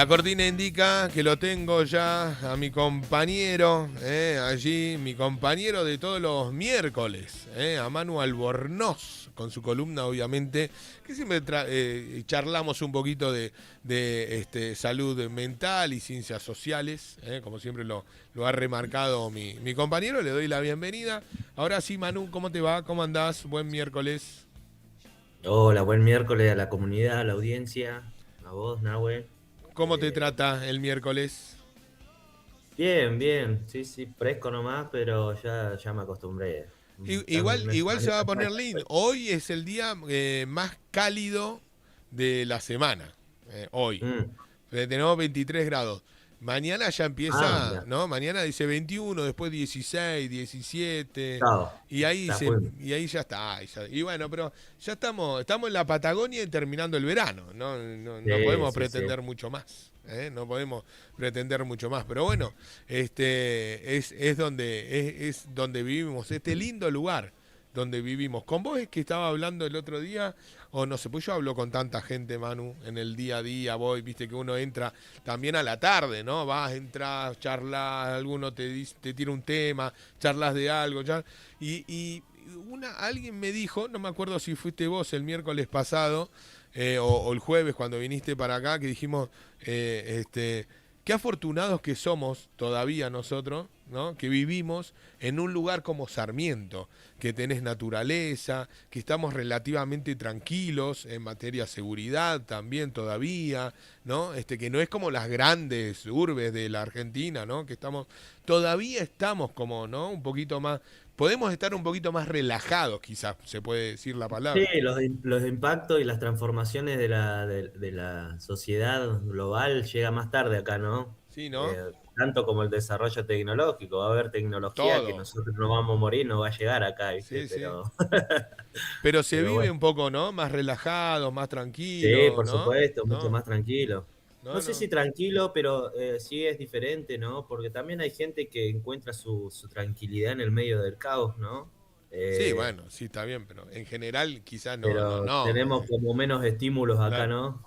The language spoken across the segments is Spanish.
La cortina indica que lo tengo ya a mi compañero, allí, mi compañero de todos los miércoles, a Manu Albornoz, con su columna, obviamente, que siempre charlamos un poquito de salud mental y ciencias sociales, como siempre lo ha remarcado mi compañero. Le doy la bienvenida. Ahora sí, Manu, ¿cómo te va? ¿Cómo andás? Buen miércoles. Hola, buen miércoles a la comunidad, a la audiencia, a vos, Nahue. ¿Cómo te Eh, trata el miércoles? bien, bien, sí, sí, fresco nomás, pero ya me acostumbré. Igual, Una igual se va semanita a poner más. lindo. Hoy es el día más cálido de la semana. Hoy. Mm. Tenemos 23 grados. Mañana ya Ah, empieza, mira, ¿no? Mañana dice 21, después 16, 17. chao, Y ahí, ya fue. y ahí ya está. Y bueno, pero ya estamos en la Patagonia y terminando el verano. No Sí, podemos sí, sí. pretender mucho más. No podemos pretender mucho más. Pero bueno, es donde vivimos, este lindo lugar donde vivimos. Con vos es que estaba hablando el otro día, o no sé, pues yo hablo con tanta gente, Manu, en el día a día, voy, viste que uno entra también a la tarde, ¿no? Vas, entras, charlas, alguno te tira un tema, charlas de algo, y alguien me dijo, no me acuerdo si fuiste vos el miércoles pasado, o el jueves cuando viniste para acá, que dijimos, qué afortunados que somos todavía nosotros, ¿no? Que vivimos en un lugar como Sarmiento, que tenés naturaleza, que estamos relativamente tranquilos en materia de seguridad también todavía, ¿no? Que no es como las grandes urbes de la Argentina, ¿no? Que todavía estamos como, ¿no? Un poquito más, podemos estar un poquito más relajados, quizás se puede decir la Sí, palabra. los impactos y las transformaciones de la sociedad global llega más tarde acá, ¿no? Sí, ¿no? Tanto como el desarrollo tecnológico. Va a haber tecnología que Todo. nosotros no vamos a morir, no va a llegar acá, ¿viste? Sí, sí. Pero, Pero se pero vive bueno. un poco, ¿no? Más relajado, más Sí, tranquilo, por ¿no? supuesto, mucho ¿No? más tranquilo. No No, sé si no. tranquilo, pero sí es diferente, ¿no? Porque también hay gente que encuentra su tranquilidad en el medio del caos, ¿no? Sí, Eh, bueno, sí, está bien, pero en general quizás no, no, pero no. tenemos como menos estímulos acá, Claro. ¿no?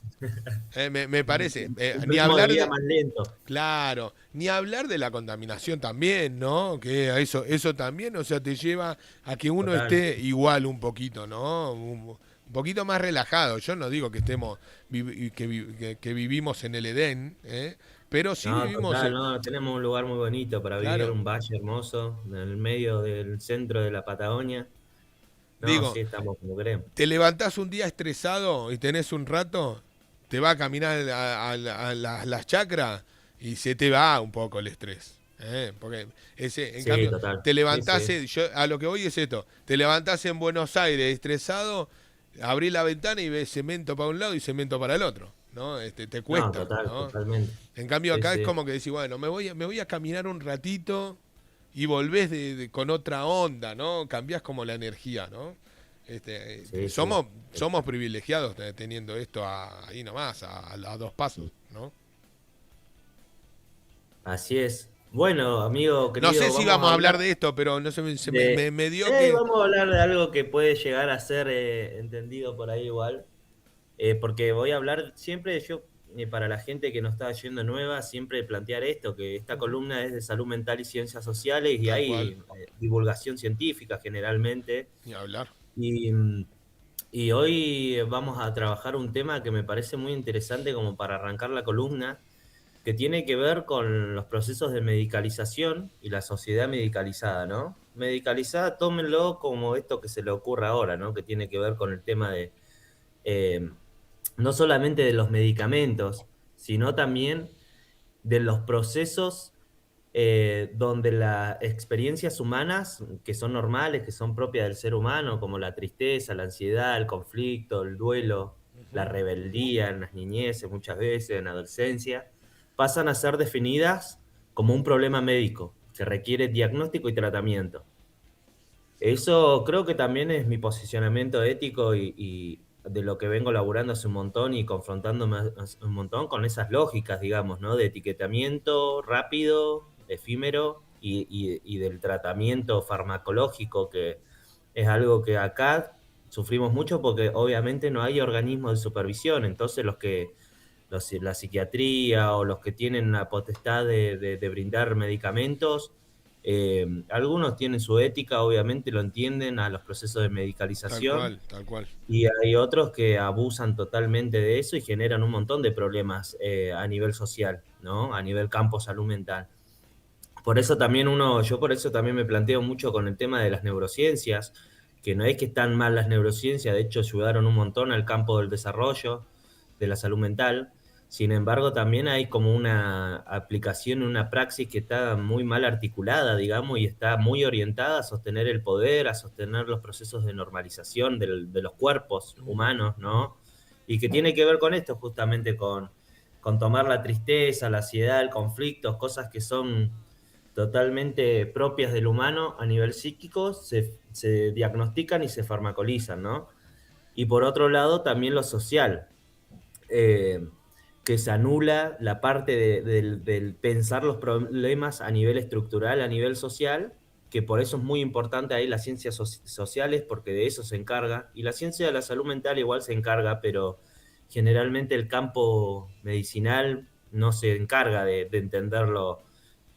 Me parece. Un Ni ritmo de hablar vida de. más lento. Claro, ni hablar de la contaminación también, ¿no? Que eso también, o sea, te lleva a que uno Total. esté igual un poquito, ¿no? Un poquito más relajado. Yo no digo que estemos, que vivimos en el Edén, ¿eh? Pero sí No, vivimos, total, no, tenemos un lugar muy bonito para vivir, claro. un valle hermoso, en el medio del centro de la Patagonia. No, Digo, sí, estamos como queremos. te levantás un día estresado y tenés un rato, te va a caminar las chakras y se te va un poco el estrés. Porque en Sí, cambio, total. te Sí, levantás, sí. yo a lo que voy es esto, te levantás en Buenos Aires estresado, abrís la ventana y ves cemento para un lado y cemento para el otro, ¿no? Te No, cuesta, total, ¿no? totalmente. En cambio Sí, acá es sí. como que decís, bueno, me voy a caminar un ratito y volvés con otra onda, ¿no? Cambiás como la energía, ¿no? Sí, sí. Somos privilegiados teniendo esto ahí nomás, a dos pasos, ¿no? Así es. Bueno, amigo No sé querido, si vamos vamos a a hablar hablar de esto, pero no sé, de... me dio que. vamos a hablar de algo que puede llegar a ser entendido por ahí igual. Porque voy a hablar siempre, yo, para la gente que nos está yendo nueva, siempre plantear esto, que esta Ujú. columna es de salud mental y ciencias sociales y Tal hay cual, divulgación científica generalmente. ni hablar. Y, y hoy vamos a trabajar un tema que me parece muy interesante como para arrancar la columna, que tiene que ver con los procesos de medicalización y la sociedad medicalizada, ¿no? Medicalizada, tómenlo como esto que se le ocurre ahora, ¿no? Que tiene que ver con el tema de eh, no solamente de los medicamentos, sino también de los procesos donde las experiencias humanas, que son normales, que son propias del ser humano, como la tristeza, la ansiedad, el conflicto, el duelo, la Ujú. rebeldía en las niñeces, muchas veces en la adolescencia, pasan a ser definidas como un problema médico que requiere diagnóstico y tratamiento. Eso creo que también es mi posicionamiento ético y de lo que vengo laburando hace un montón y confrontándome hace un montón con esas lógicas, digamos, ¿no? De etiquetamiento rápido, efímero y del tratamiento farmacológico, que es algo que acá sufrimos mucho porque obviamente no hay organismos de supervisión. Entonces la psiquiatría o los que tienen la potestad de brindar medicamentos. Algunos tienen su ética, obviamente lo entienden a los procesos de Tal medicalización, cual, tal cual. y hay otros que abusan totalmente de eso y generan un montón de problemas a nivel social, ¿no? A nivel campo salud mental. Por eso también yo por eso también me planteo mucho con el tema de las neurociencias, que no es que están mal las neurociencias, de hecho ayudaron un montón al campo del desarrollo, de la salud mental. Sin embargo, también hay como una aplicación, una praxis que está muy mal articulada, digamos, y está muy orientada a sostener el poder, a sostener los procesos de normalización de los cuerpos humanos, ¿no? Y que tiene que ver con esto, justamente con tomar la tristeza, la ansiedad, el conflicto, cosas que son totalmente propias del humano a nivel psíquico, se diagnostican y se farmacolizan, ¿no? Y por otro lado, también lo social, eh, que se anula la parte del pensar los problemas a nivel estructural, a nivel social, que por eso es muy importante ahí las ciencias sociales, porque de eso se encarga, y la ciencia de la salud mental igual se encarga, pero generalmente el campo medicinal no se encarga de entenderlo,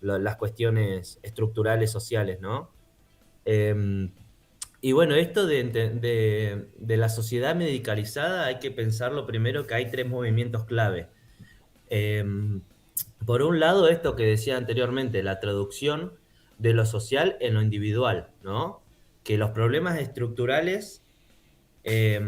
las cuestiones estructurales sociales, ¿no? Eh, y bueno, esto de la sociedad medicalizada hay que pensarlo primero que hay tres movimientos clave. Eh, por un lado, esto que decía anteriormente, la traducción de lo social en lo individual, ¿no? Que los problemas estructurales, eh,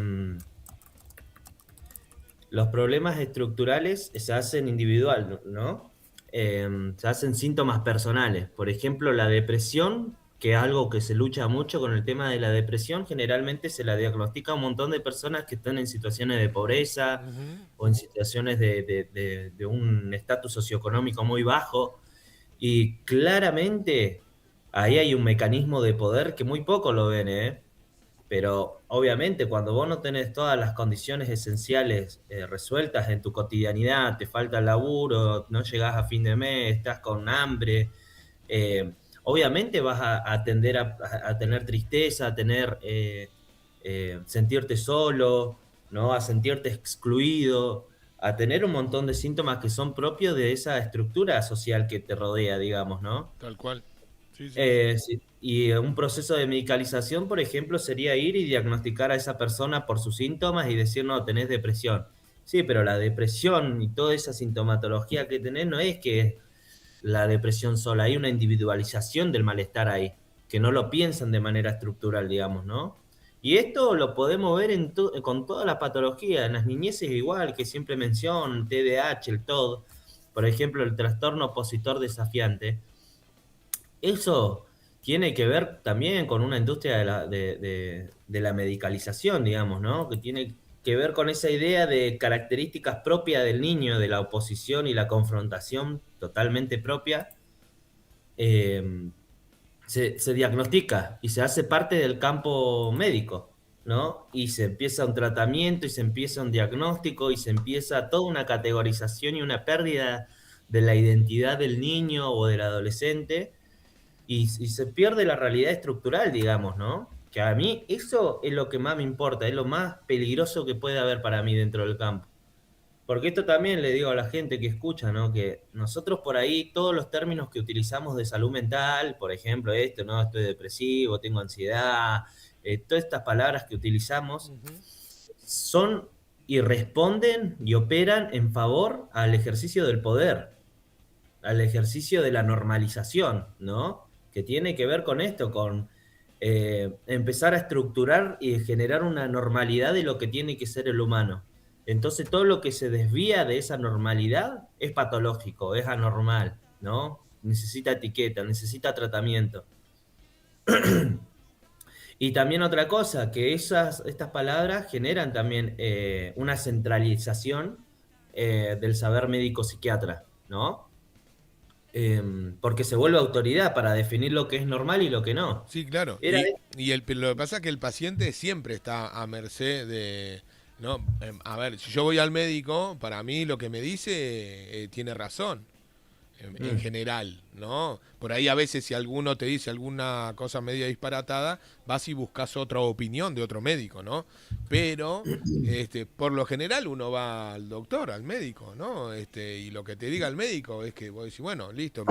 se hacen individual, ¿no? Se hacen síntomas personales. Por ejemplo, la depresión, que es algo que se lucha mucho con el tema de la depresión, generalmente se la diagnostica a un montón de personas que están en situaciones de pobreza Ujú. o en situaciones de un estatus socioeconómico muy bajo. Y claramente ahí hay un mecanismo de poder que muy poco lo ven, ¿eh? Pero obviamente cuando vos no tenés todas las condiciones esenciales resueltas en tu cotidianidad, te falta el laburo, no llegás a fin de mes, estás con hambre, obviamente vas a tender a tener tristeza, a tener, sentirte solo, ¿no? A sentirte excluido, a tener un montón de síntomas que son propios de esa estructura social que te rodea, digamos, ¿no? Tal cual. Sí, sí, sí. Sí. Y un proceso de medicalización, por ejemplo, sería ir y diagnosticar a esa persona por sus síntomas y decir, no, tenés depresión. Sí, pero la depresión y toda esa sintomatología que tenés no es que la depresión sola, hay una individualización del malestar ahí, que no lo piensan de manera estructural, digamos, ¿no? Y esto lo podemos ver con toda la patología, en las niñeces igual, que siempre mencionan, TDAH, el TOD, por ejemplo, el trastorno opositor desafiante. Eso tiene que ver también con una industria de la medicalización, digamos, ¿no? Que tiene que ver con esa idea de características propias del niño, de la oposición y la confrontación totalmente propia, eh, se diagnostica y se hace parte del campo médico, ¿no? Y se empieza un tratamiento y se empieza un diagnóstico y se empieza toda una categorización y una pérdida de la identidad del niño o del adolescente y se pierde la realidad estructural, digamos, ¿no? Que a mí eso es lo que más me importa, es lo más peligroso que puede haber para mí dentro del campo. Porque esto también le digo a la gente que escucha, ¿no? Que nosotros por ahí, todos los términos que utilizamos de salud mental, por ejemplo, esto, ¿no? Estoy depresivo, tengo ansiedad, todas estas palabras que utilizamos Ujú. son y responden y operan en favor al ejercicio del poder, al ejercicio de la normalización, ¿no? Que tiene que ver con esto, con empezar a estructurar y generar una normalidad de lo que tiene que ser el humano. Entonces todo lo que se desvía de esa normalidad es patológico, es anormal, ¿no? Necesita etiqueta, necesita tratamiento. Y también otra cosa, que estas palabras generan también una centralización del saber médico psiquiatra, ¿no? Porque se vuelve autoridad para definir lo que es normal y lo que no. Sí, claro. Era, Lo que pasa es que el paciente siempre está a merced de... ¿no? A ver, si yo voy al médico, para mí lo que me dice tiene razón, en mm, general, ¿no? Por ahí a veces si alguno te dice alguna cosa media disparatada, vas y buscas otra opinión de otro médico, ¿no? Pero, por lo general uno va al doctor, al médico, ¿no? Y lo que te diga el médico es que vos decís, bueno, listo,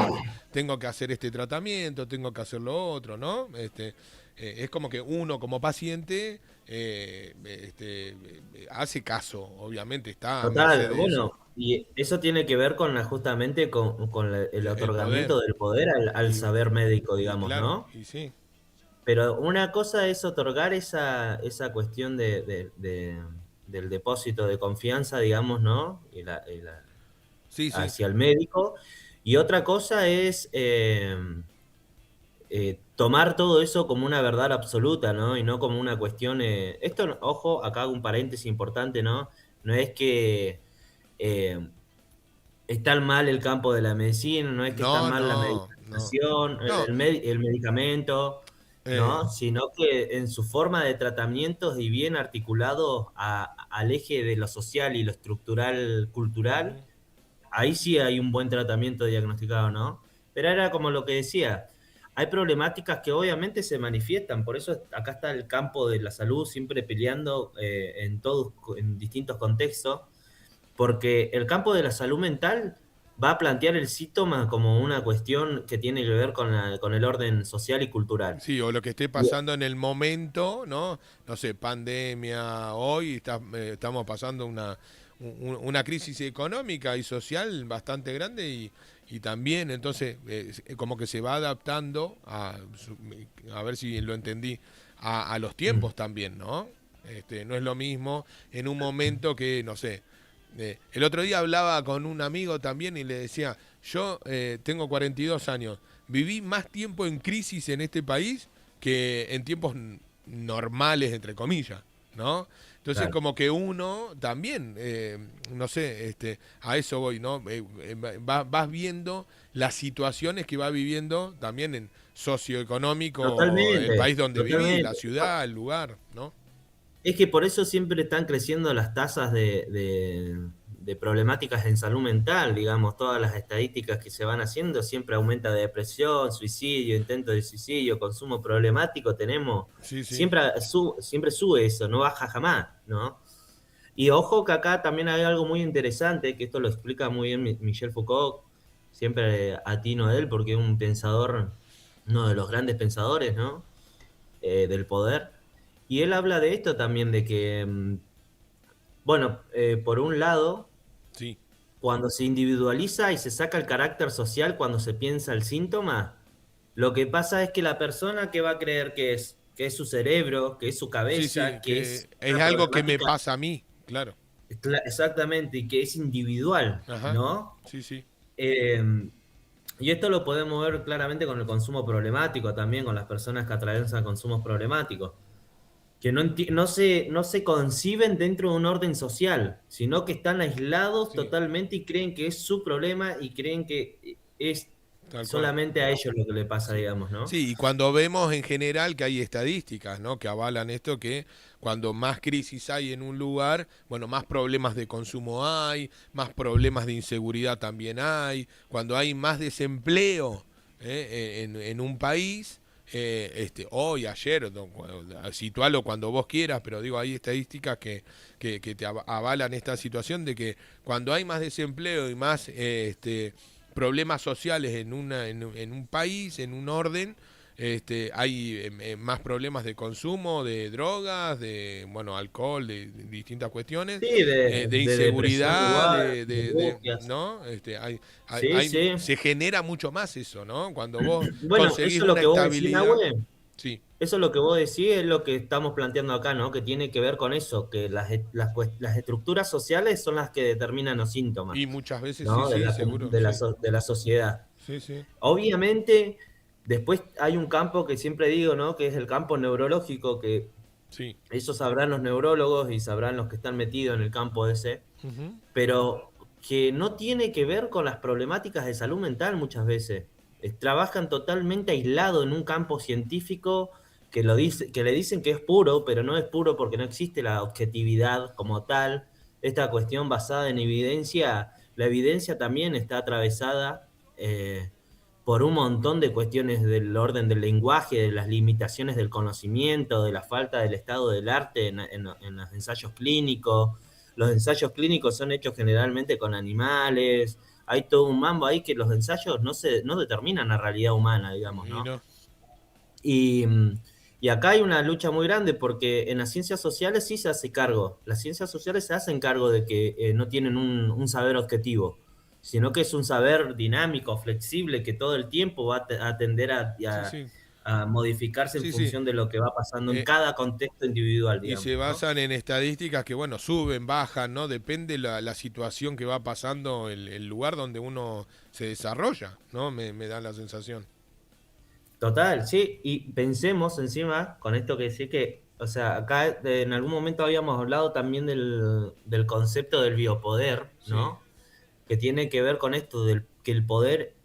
tengo que hacer este tratamiento, tengo que hacer lo otro, ¿no? Es como que uno como paciente hace caso, obviamente está a merced Total, de eso. bueno, y eso tiene que ver con justamente con el El poder, otorgamiento del poder al y, saber médico, y digamos, claro, ¿no? y sí. Pero una cosa es otorgar esa cuestión del depósito de confianza, digamos, ¿no? Sí, sí. Hacia el médico. Y otra cosa es tomar todo eso como una verdad absoluta, ¿no? Y no como una cuestión. Esto, ojo, acá hago un paréntesis importante, ¿no? No es que eh, está mal el campo de la medicina, no es que está No, mal la no, no. medicalización, No, el medicamento, eh, ¿no? Sino que en su forma de tratamientos y bien articulados al eje de lo social y lo estructural cultural, ujú. ahí sí hay un buen tratamiento diagnosticado, ¿no? Pero era como lo que decía, hay problemáticas que obviamente se manifiestan, por eso acá está el campo de la salud siempre peleando en distintos contextos, porque el campo de la salud mental va a plantear el síntoma como una cuestión que tiene que ver con el orden social y cultural. Sí, o lo que esté pasando en el momento, ¿no? No sé, pandemia, hoy estamos pasando una crisis económica y social bastante grande y también, entonces, como que se va adaptando a ver si lo entendí, a los Mm. tiempos también, ¿no? No es lo mismo en un momento que, no sé, el otro día hablaba con un amigo también y le decía, yo tengo 42 años, viví más tiempo en crisis en este país que en tiempos normales, entre comillas, ¿no? Entonces Claro. como que uno también, no sé, a eso voy, ¿no? Vas viendo las situaciones que va viviendo también en socioeconómico, el Totalmente, país donde vivís, la totalmente. ciudad, el lugar, ¿no? Es que por eso siempre están creciendo las tasas de problemáticas en salud mental, digamos, todas las estadísticas que se van haciendo, siempre aumenta de depresión, suicidio, intento de suicidio, consumo problemático, tenemos, Sí, sí. siempre sube eso, no baja jamás, ¿no? Y ojo que acá también hay algo muy interesante, que esto lo explica muy bien Michel Foucault, siempre atino a él porque es un pensador, uno de los grandes pensadores, ¿no? Del poder. Y él habla de esto también, de que, bueno, por un lado, Sí, cuando se individualiza y se saca el carácter social cuando se piensa el síntoma, lo que pasa es que la persona que va a creer que es su cerebro, que es su sí, cabeza, sí, que que es es una algo que me problemática pasa a mí, claro. exactamente, y que es individual, Ajá, ¿no? sí, sí, Eh, y esto lo podemos ver claramente con el consumo problemático también, con las personas que atraviesan consumos problemáticos, que no se conciben dentro de un orden social, sino que están aislados sí, totalmente y creen que es su problema y creen que es tal cual. solamente a ellos lo que le pasa, Sí. digamos, ¿no? Sí, y cuando vemos en general que hay estadísticas, ¿no? Que avalan esto, que cuando más crisis hay en un lugar, bueno, más problemas de consumo hay, más problemas de inseguridad también hay, cuando hay más desempleo en un país, hoy, ayer, no, situalo cuando vos quieras, pero digo, hay estadísticas que te avalan esta situación de que cuando hay más desempleo y más problemas sociales en un país, en un orden, hay más problemas de consumo, de drogas, de bueno, alcohol, de distintas cuestiones, Sí, de de depresión inseguridad, igual, de angustias. ¿no? Sí, sí. Se genera mucho más eso, ¿no? Cuando vos Bueno, conseguís eso es lo una que vos decís, estabilidad, Nahue. sí, Eso es lo que vos decís, es lo que estamos planteando acá, ¿no? Que tiene que ver con eso, que las estructuras sociales son las que determinan los síntomas, y muchas veces sí, ¿no? sí, seguro, sí, De la sociedad. sí, sí, Obviamente, después hay un campo que siempre digo, ¿no? Que es el campo neurológico, que sí. eso sabrán los neurólogos y sabrán los que están metidos en el campo ese, Ujú. pero que no tiene que ver con las problemáticas de salud mental muchas veces. Trabajan totalmente aislado en un campo científico que le dicen que es puro, pero no es puro porque no existe la objetividad como tal. Esta cuestión basada en evidencia, la evidencia también está atravesada por un montón de cuestiones del orden del lenguaje, de las limitaciones del conocimiento, de la falta del estado del arte en los ensayos clínicos. Los ensayos clínicos son hechos generalmente con animales. Hay todo un mambo ahí que los ensayos no determinan la realidad humana, digamos, Y ¿no? no. Y, y acá hay una lucha muy grande porque en las ciencias sociales sí se hace cargo. Las ciencias sociales se hacen cargo de que no tienen un saber objetivo, sino que es un saber dinámico, flexible, que todo el tiempo va a tender Sí, sí. a modificarse en Sí, sí. función de lo que va pasando en Eh, cada contexto individual, y digamos, se ¿no? basan en estadísticas que, bueno, suben, bajan, ¿no? Depende la situación que va pasando, el lugar donde uno se desarrolla, ¿no? Me da la sensación. Total, sí, y pensemos encima con esto que decía que, o sea, acá en algún momento habíamos hablado también del concepto del biopoder, Sí. ¿no? Que tiene que ver con esto, que el poder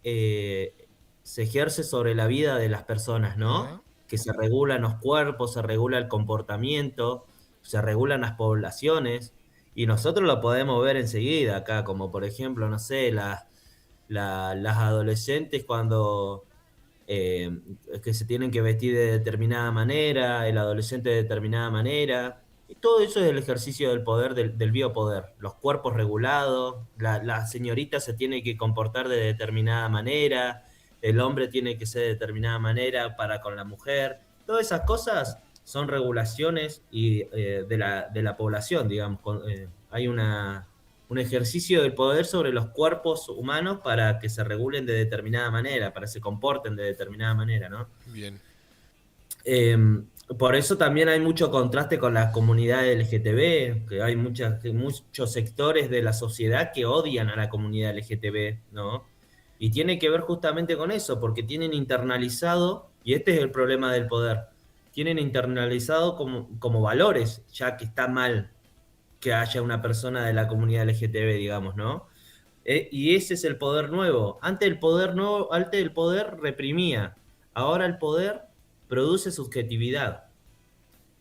se ejerce sobre la vida de las personas, ¿no? Ajá. Que se regulan los cuerpos, se regula el comportamiento, se regulan las poblaciones, y nosotros lo podemos ver enseguida acá, como por ejemplo, no sé, las adolescentes cuando eh, que se tienen que vestir de determinada manera, el adolescente de determinada manera. Y todo eso es el ejercicio del poder, del biopoder. Los cuerpos regulados, la señorita se tiene que comportar de determinada manera, el hombre tiene que ser de determinada manera para con la mujer. Todas esas cosas son regulaciones de la población, digamos. Hay un ejercicio del poder sobre los cuerpos humanos para que se regulen de determinada manera, para que se comporten de determinada manera, ¿no? Bien. Eh, por eso también hay mucho contraste con la comunidad LGTB, que hay muchos sectores de la sociedad que odian a la comunidad LGTB, ¿no? Y tiene que ver justamente con eso, porque tienen internalizado, y este es el problema del poder, tienen internalizado como valores, ya que está mal que haya una persona de la comunidad LGTB, digamos, ¿no? Y ese es el poder nuevo. Antes el poder reprimía, ahora el poder produce subjetividad.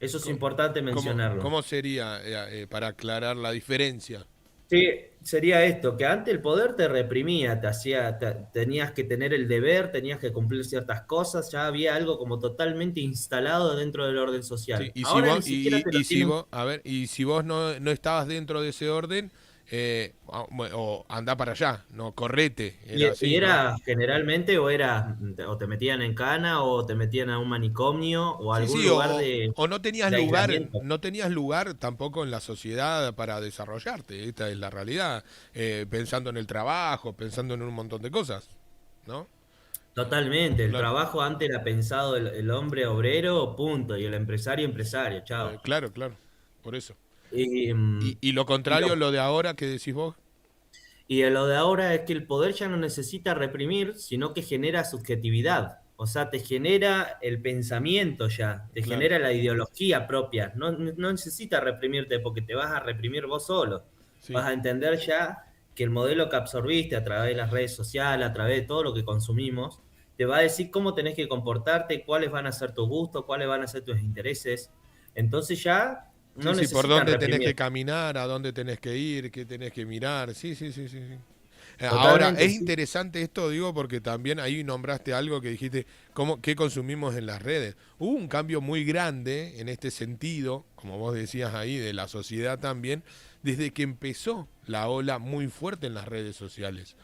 Eso es Co- importante mencionarlo. ¿Cómo sería, para aclarar la diferencia? Sí, sería esto, que antes el poder te reprimía, tenías que tener el deber, tenías que cumplir ciertas cosas, ya había algo como totalmente instalado dentro del orden Sí, social. y si Ahora vos, ni siquiera te lo y si tienen. vos, a ver, y si vos no estabas dentro de ese orden, o andá para allá, no, correte, era Y así, ¿no? era generalmente o te metían en cana o te metían a un manicomio o a Sí, algún sí, lugar o no tenías de lugar, aislamiento. no tenías lugar tampoco en la sociedad para desarrollarte, esta es la realidad, pensando en el trabajo, pensando en un montón de cosas, ¿no? Totalmente, el Claro, trabajo antes era pensado el hombre obrero, punto, y el empresario, empresario, chao. claro, claro, por eso. Y, Y lo y contrario, lo, lo de ahora que decís vos, y lo de ahora es que el poder ya no necesita reprimir, sino que genera subjetividad. O sea, te genera el pensamiento ya, te claro, genera la ideología propia. No necesita reprimirte porque te vas a reprimir vos solo. sí. Vas a entender ya que el modelo que absorbiste a través de las redes sociales, a través de todo lo que consumimos, te va a decir cómo tenés que comportarte, cuáles van a ser tus gustos, cuáles van a ser tus intereses. Entonces ya Sí, no sí, por necesitan dónde tenés que reprimir. caminar, a dónde tenés que ir, qué tenés que mirar. Sí, sí, sí, sí, sí. Ahora, Totalmente, es sí. interesante esto, digo, porque también ahí nombraste algo que dijiste, qué consumimos en las redes. Hubo un cambio muy grande en este sentido, como vos decías ahí, de la sociedad también, desde que empezó la ola muy fuerte en las redes sociales.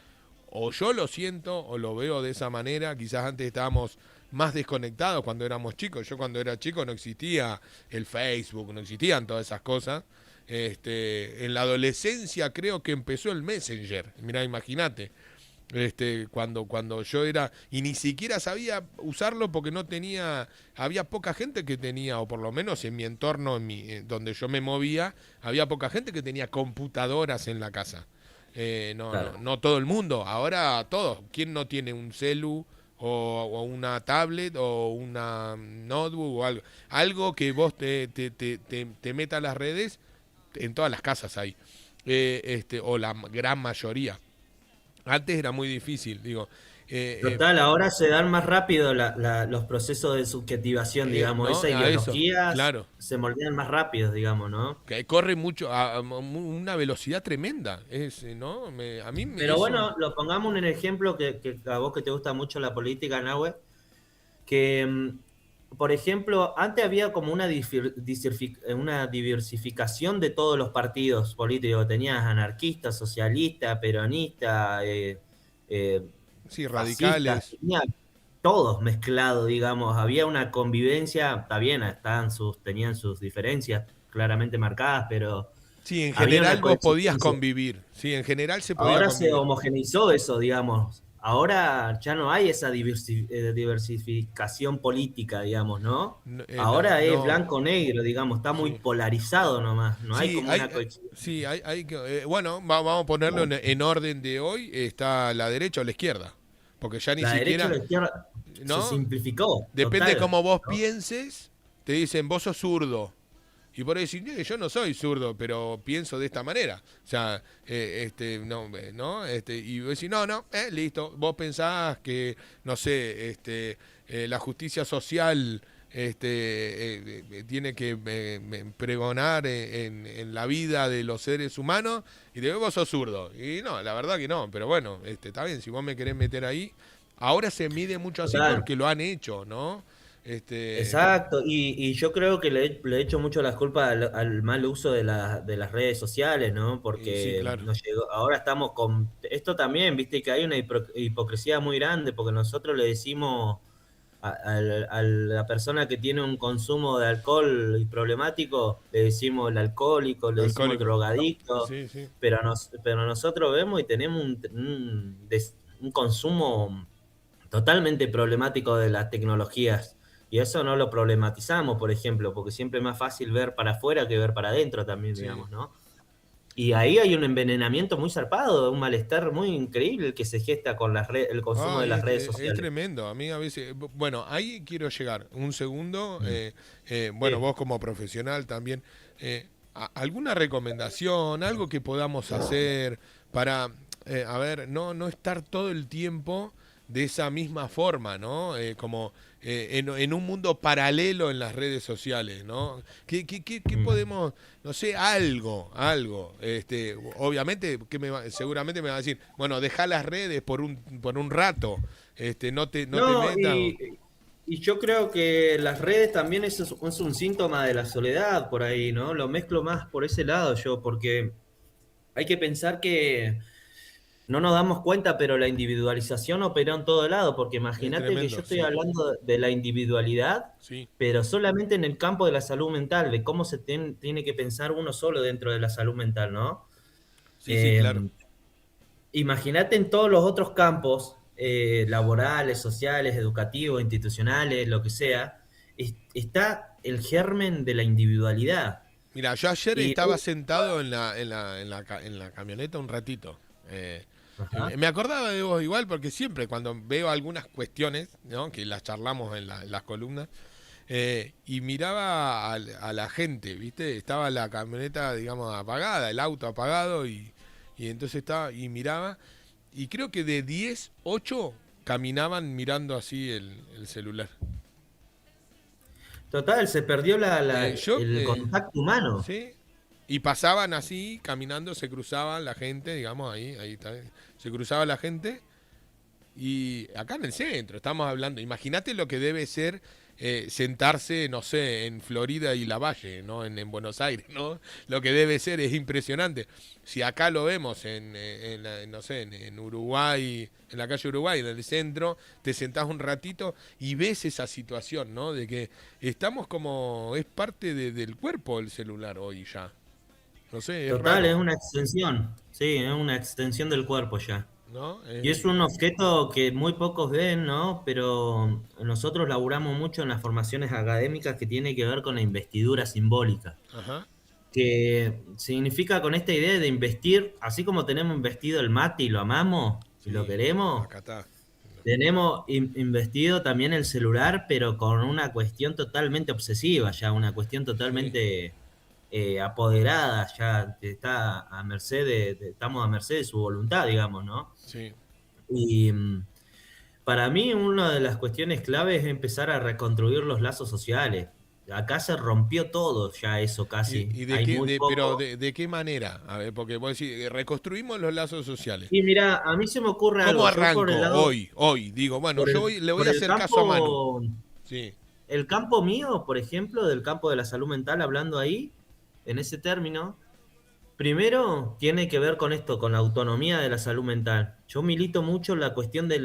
O yo lo siento o lo veo de esa manera, quizás antes estábamos más desconectados cuando éramos chicos. Yo cuando era chico no existía el Facebook, no existían todas esas cosas. En la adolescencia creo que empezó el Messenger. Mira, imagínate. Cuando yo era, y ni siquiera sabía usarlo porque no tenía, había poca gente que tenía, o por lo menos en mi entorno, donde yo me movía, había poca gente que tenía computadoras en la casa. Claro. No todo el mundo, ahora todos. ¿Quién no tiene un celu o una tablet o una notebook o algo? Algo que vos te meta a las redes, en todas las casas hay, o la gran mayoría. Antes era muy difícil, digo. Total, ahora se dan más rápido los procesos de subjetivación, digamos. ¿No? Esas A eso, ideologías claro. se moldean más rápido, digamos, ¿no? Que corre mucho, a una velocidad tremenda. ¿No? A mí Pero eso. bueno, lo pongamos en el ejemplo que a vos que te gusta mucho la política, Nahue, que, por ejemplo, antes había como una diversificación de todos los partidos políticos. Tenías anarquista, socialista, peronista, eh, Sí, fascistas, radicales. tenía todos mezclados, digamos. Había una convivencia, está bien, tenían sus diferencias claramente marcadas, pero Sí, en había una general vos podías coexistencia. convivir. Sí, en general se podía Ahora se convivir. homogeneizó eso, digamos. Ahora ya no hay esa diversificación política, digamos, ¿no? Ahora es No, blanco-negro, digamos, está muy sí. polarizado nomás, no hay Sí, como una coexistencia. sí, bueno, vamos a ponerlo en orden de hoy. Está la derecha o la izquierda. Porque ya ni La derecha y siquiera, la izquierda se ¿no? simplificó, Depende total, cómo vos ¿no? pienses, te dicen, vos sos zurdo. Y por ahí decís, yo no soy zurdo, pero pienso de esta manera". O sea, no, ¿no? Y vos decís, no, listo. Vos pensás que, no sé, la justicia social tiene que pregonar en la vida de los seres humanos, y de vos sos zurdo. Y no, la verdad que no, pero bueno, está bien, si vos me querés meter ahí. Ahora se mide mucho así Total. porque lo han hecho, ¿no? Este, Exacto, y yo creo que le echo mucho las culpas al mal uso de las redes sociales, ¿no? y sí, Porque claro. nos llegó, ahora estamos con esto también, viste que hay una hipocresía muy grande, porque nosotros le decimos a la persona que tiene un consumo de alcohol problemático, le decimos el alcohólico, le decimos el Alcohólico. drogadicto, Sí, sí. pero nosotros vemos y tenemos un consumo totalmente problemático de las tecnologías. Y eso no lo problematizamos, por ejemplo, porque siempre es más fácil ver para afuera que ver para adentro también, Sí. digamos, ¿no? Y ahí hay un envenenamiento muy zarpado, un malestar muy increíble que se gesta con el consumo de Ay, las redes es sociales. tremendo. A mí a veces. Bueno, ahí quiero llegar. Un segundo. Mm. Bueno, Sí. vos como profesional también. ¿Alguna recomendación? Algo que podamos hacer para, a ver, no estar todo el tiempo de esa misma forma, ¿no? Como en un mundo paralelo en las redes sociales, ¿no? ¿Qué Mm. podemos, no sé, algo? Obviamente, seguramente me va a decir, bueno, deja las redes por un rato, no te No, metas. y yo creo que las redes también es un síntoma de la soledad por ahí, ¿no? Lo mezclo más por ese lado yo, porque hay que pensar que no nos damos cuenta, pero la individualización operó en todo lado, porque Es imagínate que yo tremendo, estoy sí, hablando de la individualidad, sí, pero solamente en el campo de la salud mental, de cómo tiene que pensar uno solo dentro de la salud mental, ¿no? sí, sí, Eh, claro. Imagínate en todos los otros campos, laborales, sociales, educativos, institucionales, lo que sea, está el germen de la individualidad. Mira, yo ayer Y, estaba sentado en la camioneta un ratito. ajá. Me acordaba de vos igual porque siempre cuando veo algunas cuestiones, ¿no? Que las charlamos en las columnas, y miraba a la gente, ¿viste? Estaba la camioneta, digamos, apagada, el auto apagado, y entonces estaba y miraba, y creo que de 10 8 caminaban mirando así el celular. Total, se perdió Yo, el contacto humano. sí, y pasaban así, caminando, se cruzaban la gente, digamos, ahí está, se cruzaba la gente, y acá en el centro, estamos hablando, imagínate lo que debe ser sentarse, no sé, en Florida y Lavalle, ¿no? En Buenos Aires, ¿no? Lo que debe ser es impresionante. Si acá lo vemos no sé, en Uruguay, en la calle Uruguay, en el centro, te sentás un ratito y ves esa situación, ¿no? De que estamos como, es parte del cuerpo el celular hoy ya. No sé, es Total, raro, es una extensión, sí, es una extensión del cuerpo ya. ¿no? Y es un objeto que muy pocos ven, ¿no? Pero nosotros laburamos mucho en las formaciones académicas que tiene que ver con la investidura simbólica, Ajá, que significa con esta idea de investir, así como tenemos investido el mate y lo amamos y lo sí, queremos, acá está. tenemos investido también el celular, pero con una cuestión totalmente obsesiva, ya una cuestión Sí. totalmente... apoderada, ya está a merced estamos a merced de su voluntad, digamos, ¿no? Sí. Y para mí una de las cuestiones clave es empezar a reconstruir los lazos sociales. Acá se rompió todo ya eso casi. ¿Y de Hay qué, muy pero poco. de qué manera? A ver, porque vos decís, reconstruimos los lazos sociales. Y mira, a mí se me ocurre ¿Cómo algo. Yo por el arranco lado, hoy? Digo, bueno, le voy por a el hacer caso a Manu. campo, Sí, el campo mío, por ejemplo, del campo de la salud mental, hablando ahí, en ese término, primero, tiene que ver con esto, con la autonomía de la salud mental. Yo milito mucho la cuestión de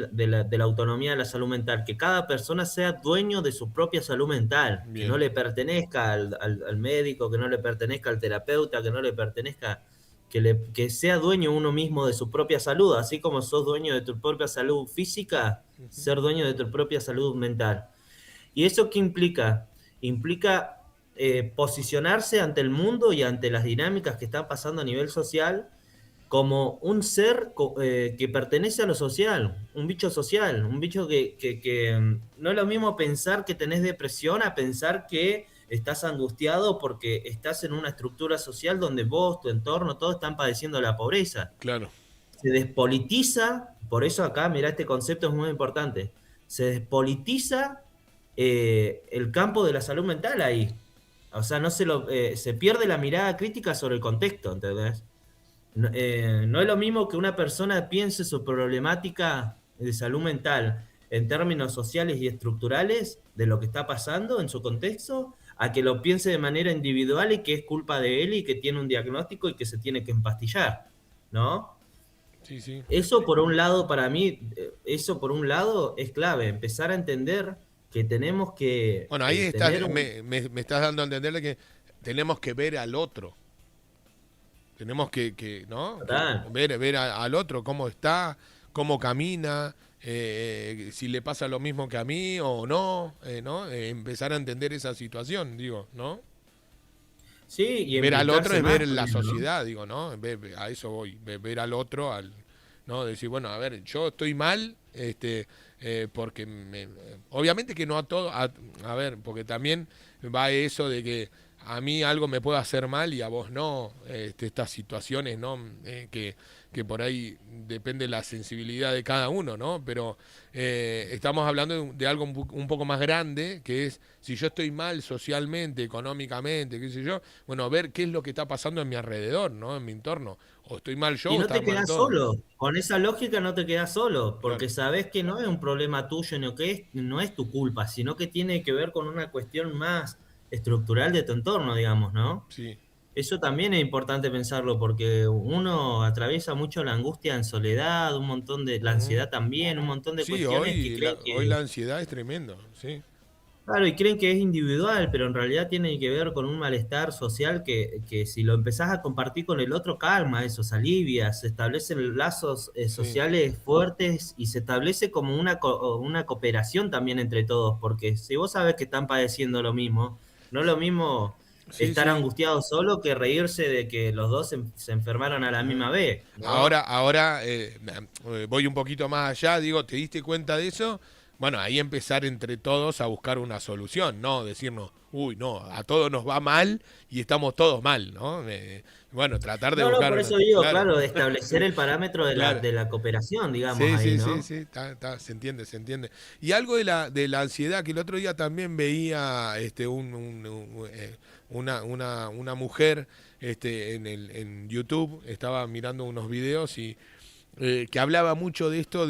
la autonomía de la salud mental, que cada persona sea dueño de su propia salud mental, que no bien, le pertenezca al médico, que no le pertenezca al terapeuta, que no le pertenezca, que sea dueño uno mismo de su propia salud, así como sos dueño de tu propia salud física, ser dueño de tu propia salud mental. ¿Y eso qué implica? Implica posicionarse ante el mundo y ante las dinámicas que están pasando a nivel social como un ser que pertenece a lo social, un bicho que no es lo mismo pensar que tenés depresión a pensar que estás angustiado porque estás en una estructura social donde vos, tu entorno, todos están padeciendo la pobreza. claro. Se despolitiza, por eso acá, mirá, este concepto es muy importante, se despolitiza el campo de la salud mental ahí. O sea, se pierde la mirada crítica sobre el contexto, ¿entendés? No es lo mismo que una persona piense su problemática de salud mental en términos sociales y estructurales de lo que está pasando en su contexto, a que lo piense de manera individual y que es culpa de él y que tiene un diagnóstico y que se tiene que empastillar, ¿no? Sí, sí. Eso por un lado, para mí, eso por un lado es clave, empezar a entender que tenemos que Bueno, ahí tener estás, un... me estás dando a entenderle que tenemos que ver al otro. Tenemos ¿no? Que Total. ver al otro cómo está, cómo camina, si le pasa lo mismo que a mí o no, ¿no? Empezar a entender esa situación, digo, ¿no? Sí, y Ver al otro implicarse es más ver con la él, ¿no? sociedad, digo, ¿no? A eso voy, ver al otro, ¿no? Decir, bueno, a ver, yo estoy mal, porque obviamente que no a todo, a ver, porque también va eso de que a mí algo me puede hacer mal y a vos no, estas situaciones, ¿no? Que por ahí depende de la sensibilidad de cada uno, ¿no? Pero estamos hablando de algo un poco más grande, que es si yo estoy mal socialmente, económicamente, qué sé yo, bueno, ver qué es lo que está pasando en mi alrededor, ¿no? En mi entorno. O estoy mal yo Y o no te están mal quedas todos. solo, con esa lógica no te quedas solo, Claro, porque sabes que no es un problema tuyo, no es tu culpa, sino que tiene que ver con una cuestión más estructural de tu entorno, digamos, ¿no? sí. Eso también es importante pensarlo, porque uno atraviesa mucho la angustia en soledad, la Ujú. ansiedad también, un montón de Sí, cuestiones que creen hoy la que ansiedad es tremendo, sí. claro, y creen que es individual, pero en realidad tiene que ver con un malestar social que si lo empezás a compartir con el otro, calma eso, se alivia, se establecen lazos Sí, sociales fuertes y se establece como una cooperación también entre todos, porque si vos sabés que están padeciendo lo mismo, no es lo mismo sí, estar sí. angustiado solo que reírse de que los dos se enfermaron a la Ajá. misma vez, ¿no? Ahora voy un poquito más allá, digo, ¿te diste cuenta de eso? Bueno, ahí empezar entre todos a buscar una solución, ¿no? Decirnos, uy, no, a todos nos va mal y estamos todos mal, ¿no? Bueno, tratar de No, no, buscar por una... eso digo, Claro, claro, de establecer el parámetro de claro. de la cooperación, digamos, Sí, ahí, sí, sí, ¿no? sí, se entiende, se entiende. Y algo de la ansiedad, que el otro día también veía una mujer en YouTube, estaba mirando unos videos y que hablaba mucho de esto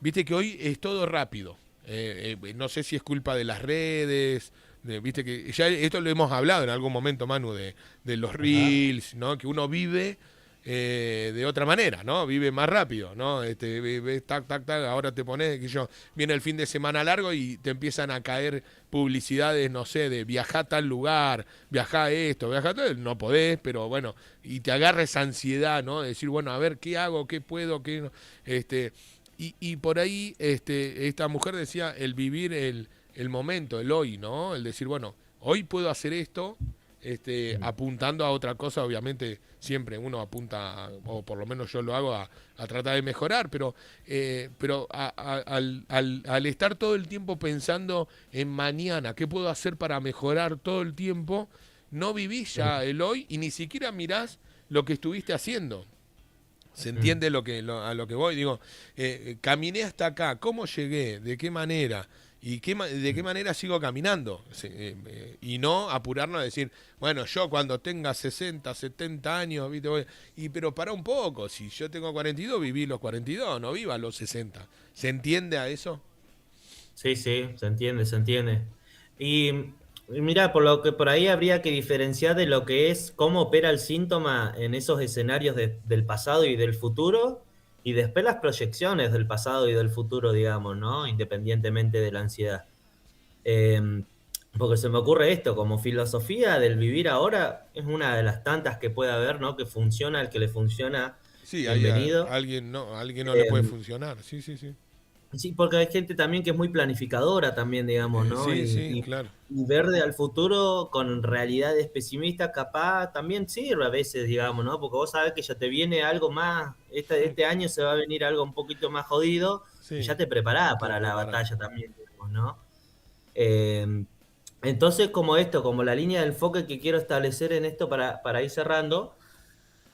viste que hoy es todo rápido. No sé si es culpa de las redes, viste que ya esto lo hemos hablado en algún momento, Manu, de los Ajá. reels, ¿no? Que uno vive de otra manera, ¿no? Vive más rápido, ¿no? Ves, tac, tac, tac, ahora te pones, que yo, viene el fin de semana largo y te empiezan a caer publicidades, no sé, de viajar a tal lugar, viajar esto, viajar tal, no podés, pero bueno, y te agarra esa ansiedad, ¿no? De decir, bueno, a ver, ¿qué hago? ¿Qué puedo? ¿Qué no? Y por ahí, esta mujer decía el vivir el momento, el hoy, ¿no? El decir, bueno, hoy puedo hacer esto, Mm. apuntando a otra cosa, obviamente siempre uno apunta, o por lo menos yo lo hago, a tratar de mejorar, pero al estar todo el tiempo pensando en mañana, ¿qué puedo hacer para mejorar todo el tiempo? no vivís ya el hoy y ni siquiera mirás lo que estuviste haciendo. ¿Se entiende a lo que voy? Digo, caminé hasta acá, ¿cómo llegué? ¿De qué manera? ¿Y de qué manera sigo caminando? Y no apurarnos a decir, bueno, yo cuando tenga 60, 70 años, ¿viste? Pero para un poco, si yo tengo 42, viví los 42, no viva los 60. ¿Se entiende a eso? Sí, sí, se entiende, se entiende. Y, y mira, por lo que por ahí habría que diferenciar de lo que es cómo opera el síntoma en esos escenarios del pasado y del futuro, y después las proyecciones del pasado y del futuro, digamos, ¿no? Independientemente de la ansiedad. Eh, Porque se me ocurre esto, como filosofía del vivir ahora, es una de las tantas que puede haber, ¿no? Que funciona, al que le funciona, Sí, bienvenido. alguien no le puede Eh, funcionar. Sí, sí, sí. Sí, porque hay gente también que es muy planificadora también, digamos, ¿no? Sí, sí, claro. Y ver al futuro con realidades pesimistas capaz también sirve a veces, digamos, ¿no? Porque vos sabés que ya te viene algo más, este año se va a venir algo un poquito más jodido y Sí, ya te preparás te para la preparas. batalla también, digamos, ¿no? Eh, entonces, como esto, como la línea de enfoque que quiero establecer en esto para ir cerrando,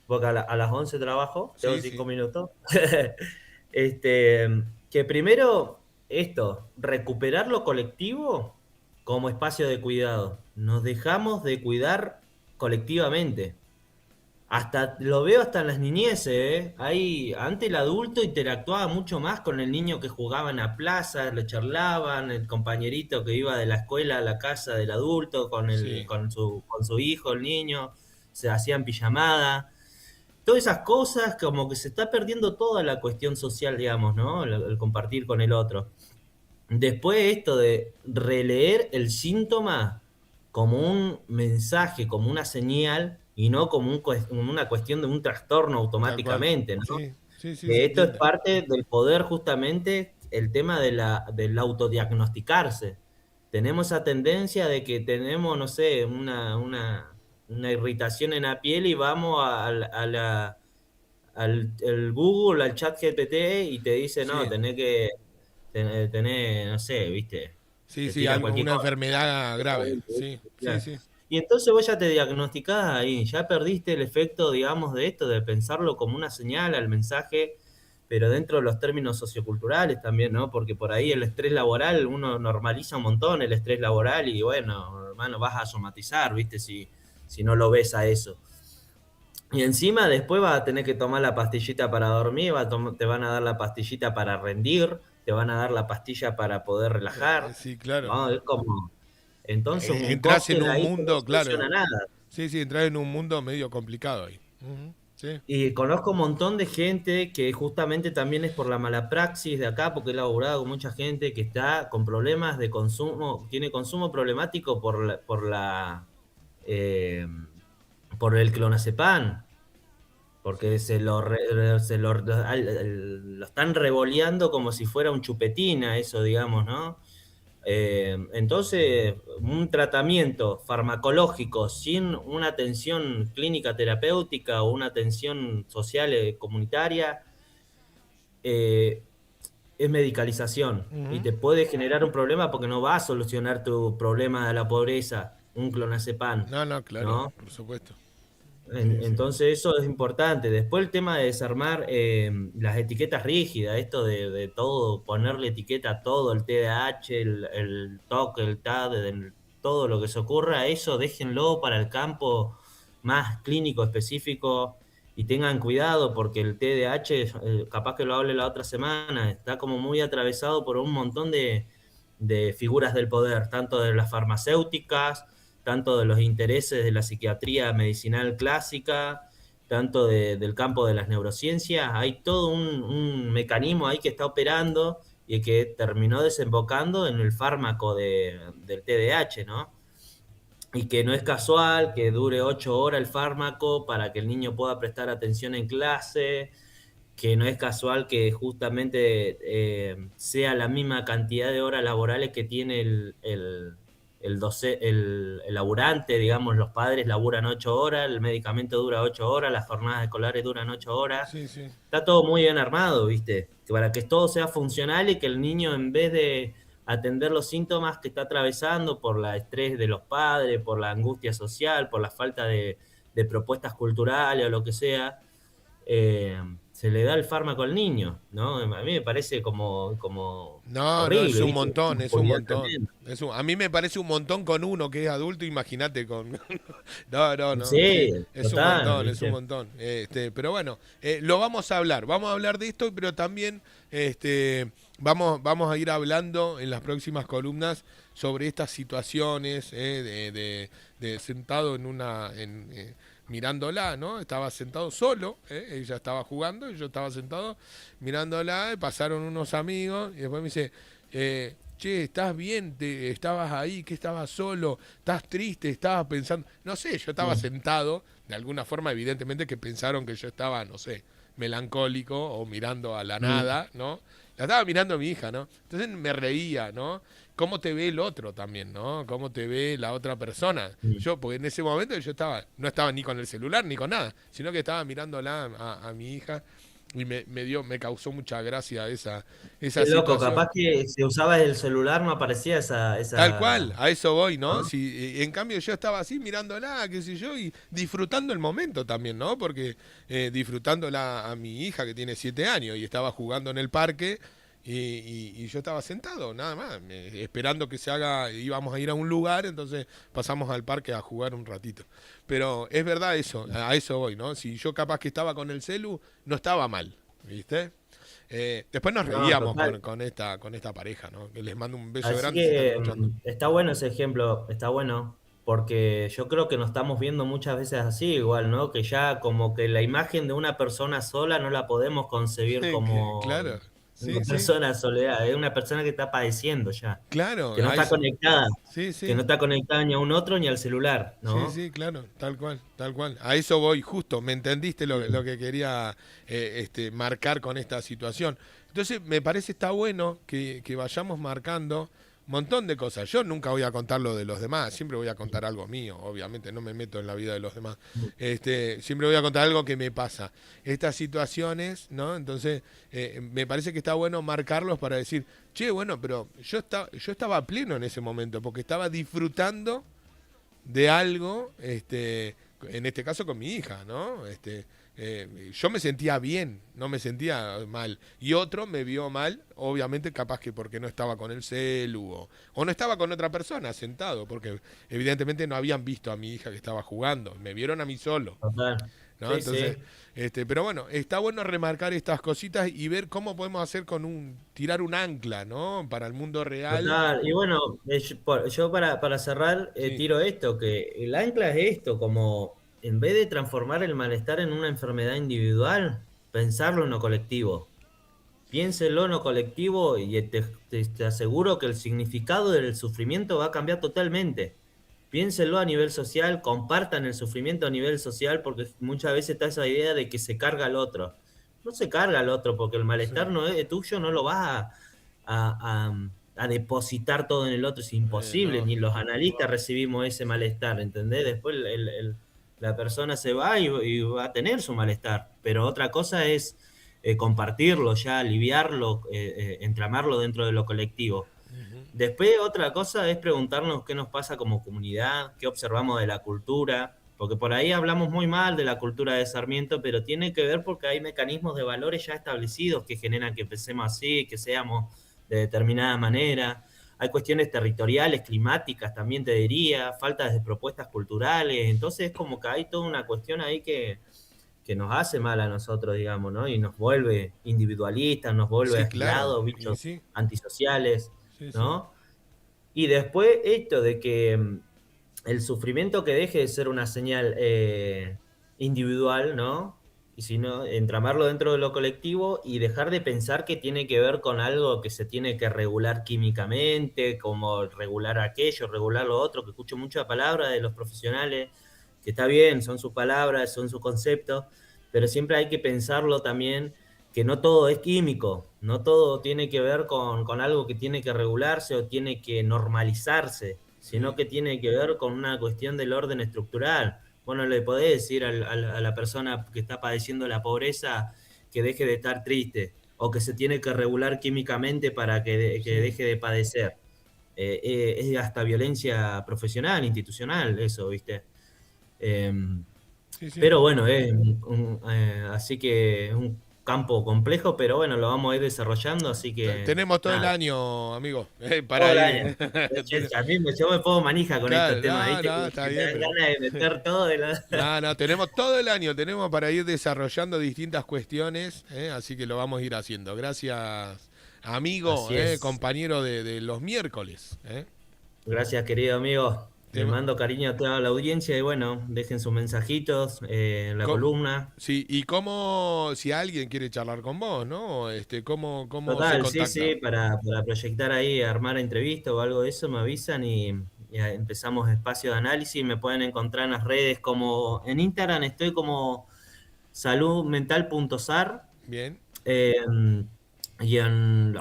porque a las 11 trabajo, tengo Sí, 5 sí. minutos. Este, que primero, esto, recuperar lo colectivo como espacio de cuidado. Nos dejamos de cuidar colectivamente. Hasta lo veo hasta en las niñeces, ¿eh? Antes el adulto interactuaba mucho más con el niño que jugaba en la plaza, le charlaban, el compañerito que iba de la escuela a la casa del adulto Sí. con su hijo, el niño, se hacían pijamada. Todas esas cosas, como que se está perdiendo toda la cuestión social, digamos, ¿no? El compartir con el otro. Después esto de releer el síntoma como un mensaje, como una señal, y no como como una cuestión de un trastorno Tal cual. automáticamente, ¿no? Sí, sí, sí, se Que esto es entiende. parte del poder justamente, el tema del autodiagnosticarse. Tenemos esa tendencia de que tenemos, no sé, una irritación en la piel y vamos al el Google, al chat GPT y te dice, no, Sí, tenés que tener, no sé, viste, sí, te sí, tira cualquier una cosa. enfermedad grave. Exactamente, Sí, ¿viste? sí, Claro. sí. Y entonces vos ya te diagnosticás ahí, ya perdiste el efecto, digamos, de esto, de pensarlo como una señal al mensaje, pero dentro de los términos socioculturales también, ¿no? Porque por ahí el estrés laboral, uno normaliza un montón el estrés laboral y bueno, hermano, vas a somatizar, ¿viste? Si no lo ves a eso. Y encima después vas a tener que tomar la pastillita para dormir, te van a dar la pastillita para rendir, te van a dar la pastilla para poder relajar, Sí, claro. ¿no? Es como, entonces un Entrás en cóctel un ahí que no mundo, soluciona claro. nada. Sí, sí, entras en un mundo medio complicado ahí. Ujú, sí, Y conozco un montón de gente que justamente también es por la mala praxis de acá, porque he laburado con mucha gente que está con problemas de consumo, tiene consumo problemático eh, por el clonazepam. Porque lo están revoleando como si fuera un chupetín a eso, digamos, ¿no? Entonces, un tratamiento farmacológico sin una atención clínica terapéutica o una atención social comunitaria eh, es medicalización y ujú. te puede generar un problema porque no va a solucionar tu problema de la pobreza, un clonazepam, No, no, claro, ¿no? por supuesto. Sí, sí. Entonces eso es importante. Después el tema de desarmar las etiquetas rígidas, esto de todo, ponerle etiqueta a todo, el TDAH, el TOC, el TAD, todo lo que se ocurra, eso déjenlo para el campo más clínico específico y tengan cuidado porque el TDAH, capaz que lo hable la otra semana, está como muy atravesado por un montón de figuras del poder, tanto de las farmacéuticas, tanto de los intereses de la psiquiatría medicinal clásica, tanto del campo de las neurociencias. Hay todo un mecanismo ahí que está operando y que terminó desembocando en el fármaco del TDAH, ¿no? Y que no es casual que dure 8 horas el fármaco para que el niño pueda prestar atención en clase, que no es casual que justamente sea la misma cantidad de horas laborales que tiene el laburante, digamos, los padres laburan 8 horas, el medicamento dura 8 horas, las jornadas escolares duran 8 horas. Sí, sí. Está todo muy bien armado, ¿viste? Que para que todo sea funcional y que el niño en vez de atender los síntomas que está atravesando por el estrés de los padres, por la angustia social, por la falta de propuestas culturales o lo que sea, se le da el fármaco al niño, ¿no? A mí me parece como No, no, es horrible, un ¿viste? montón, Una es un impunidad montón. tremenda. A mí me parece un montón con uno que es adulto, imagínate con... No, no, no, sí, Sí, es un total, montón, es un ¿viste? montón. Pero bueno, lo vamos a hablar de esto, pero también vamos a ir hablando en las próximas columnas sobre estas situaciones de sentado en mirándola, ¿no? Estaba sentado solo, ella estaba jugando y yo estaba sentado mirándola, y pasaron unos amigos y después me dice, che, ¿estás bien? ¿Estabas ahí? ¿Qué estabas solo? ¿Estás triste? ¿Estabas pensando? No sé, yo estaba Mm, sentado, de alguna forma evidentemente que pensaron que yo estaba, no sé, melancólico o mirando a la mm, nada, ¿no? La estaba mirando a mi hija, ¿no? Entonces me reía, ¿no? Cómo te ve el otro también, ¿no? Cómo te ve la otra persona. mm. Yo, porque en ese momento yo no estaba ni con el celular ni con nada, sino que estaba mirándola a mi hija y me causó mucha gracia esa Qué loco, situación. capaz que si usabas el celular no aparecía Tal cual, esa, a eso voy, ¿no? ¿no? Si, en cambio yo estaba así mirándola, qué sé yo, y disfrutando el momento también, ¿no? Porque disfrutándola a mi hija que tiene 7 años y estaba jugando en el parque y yo estaba sentado, nada más, esperando que se haga, íbamos a ir a un lugar, entonces pasamos al parque a jugar un ratito. Pero es verdad eso, a eso voy, ¿no? Si yo capaz que estaba con el celu, no estaba mal, ¿viste? Después nos No, reíamos total. con esta pareja, ¿no? Que les mando un beso Así grande si están que escuchando. está bueno ese ejemplo, está bueno, porque yo creo que nos estamos viendo muchas veces así igual, ¿no? Que ya como que la imagen de una persona sola no la podemos concebir como Claro, una sí, sí, persona soledad, es una persona que está padeciendo ya, claro, que no está conectada, sí, que no sí, está conectada ni a un otro ni al celular, sí, ¿no? sí, claro, tal cual, tal cual. A eso voy, justo, me entendiste lo Mm. que quería marcar con esta situación. Entonces, me parece está bueno que vayamos marcando un montón de cosas. Yo nunca voy a contar lo de los demás, siempre voy a contar algo mío, obviamente, no me meto en la vida de los demás. Siempre voy a contar algo que me pasa. Estas situaciones, ¿no? Entonces, me parece que está bueno marcarlos para decir, che, bueno, pero yo estaba pleno en ese momento, porque estaba disfrutando de algo, en este caso con mi hija, ¿no? Yo me sentía bien, no me sentía mal. Y otro me vio mal, obviamente capaz que porque no estaba con el celu o no estaba con otra persona sentado, porque evidentemente no habían visto a mi hija que estaba jugando, me vieron a mí solo. Total. ¿No? Sí, Entonces, sí. pero bueno, está bueno remarcar estas cositas y ver cómo podemos hacer tirar un ancla, ¿no? Para el mundo real. Total, y bueno, yo para cerrar Sí, tiro esto, que el ancla es esto, como en vez de transformar el malestar en una enfermedad individual, pensarlo en lo colectivo. Piénselo en lo colectivo y te aseguro que el significado del sufrimiento va a cambiar totalmente. Piénselo a nivel social, compartan el sufrimiento a nivel social, porque muchas veces está esa idea de que se carga al otro. No se carga al otro, porque el malestar sí. no es tuyo, no lo vas a depositar todo en el otro, es imposible, No, ni los analistas recibimos ese malestar, ¿entendés? Después la persona se va y va a tener su malestar, pero otra cosa es compartirlo ya, aliviarlo, entramarlo dentro de lo colectivo. Después otra cosa es preguntarnos qué nos pasa como comunidad, qué observamos de la cultura, porque por ahí hablamos muy mal de la cultura de Sarmiento, pero tiene que ver porque hay mecanismos de valores ya establecidos que generan que pensemos así, que seamos de determinada manera. Hay cuestiones territoriales, climáticas, también te diría, faltas de propuestas culturales. Entonces es como que hay toda una cuestión ahí que nos hace mal a nosotros, digamos, ¿no? Y nos vuelve individualistas, nos vuelve sí, claro. aislados, Y bichos sí, antisociales, sí, sí. ¿no? Y después esto de que el sufrimiento que deje de ser una señal individual, ¿no? Y sino entramarlo dentro de lo colectivo y dejar de pensar que tiene que ver con algo que se tiene que regular químicamente, como regular aquello, regular lo otro, que escucho mucha palabra de los profesionales, que está bien, son sus palabras, son sus conceptos, pero siempre hay que pensarlo también que no todo es químico, no todo tiene que ver con algo que tiene que regularse o tiene que normalizarse, sino Sí, que tiene que ver con una cuestión del orden estructural. Bueno, le podés decir a la persona que está padeciendo la pobreza que deje de estar triste o que se tiene que regular químicamente para que sí. deje de padecer. es hasta violencia profesional, institucional, eso, ¿viste? Em, Sí, sí. pero bueno, así que es un campo complejo, pero bueno, lo vamos a ir desarrollando, así que Tenemos todo el nada, año, amigo, todo para el ir. año. Yo me pongo manija con estos Claro, temas, no, ¿viste? no, Como está que me bien, dan pero. ganas de meter todo. No, no, tenemos todo el año, tenemos para ir desarrollando distintas cuestiones, así que lo vamos a ir haciendo. Gracias, amigo, Así es. compañero de los miércoles. Gracias, querido amigo. Te- Le mando cariño a toda la audiencia y bueno, dejen sus mensajitos en la co- columna. sí, y cómo, si alguien quiere charlar con vos, ¿no? ¿Cómo se Total, sí, contacta? sí, para proyectar ahí, armar entrevista o algo de eso, me avisan y empezamos espacio de análisis. Me pueden encontrar en las redes como en Instagram estoy como saludmental.sar Bien, eh,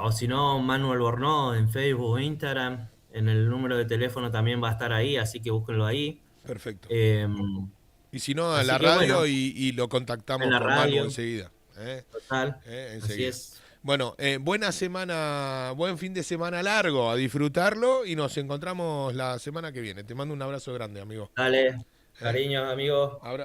o si no, Manuel Bornó en Facebook o Instagram. En el número de teléfono también va a estar ahí, así que búsquenlo ahí. perfecto. Eh, Y si no, a Así la que radio bueno, y lo en contactamos la con Manu radio, enseguida. ¿Eh? total, así Enseguida. es. Bueno, buena semana, buen fin de semana largo, a disfrutarlo y nos encontramos la semana que viene. Te mando un abrazo grande, amigo. Dale, ¿Eh? cariño, amigo. Ahora.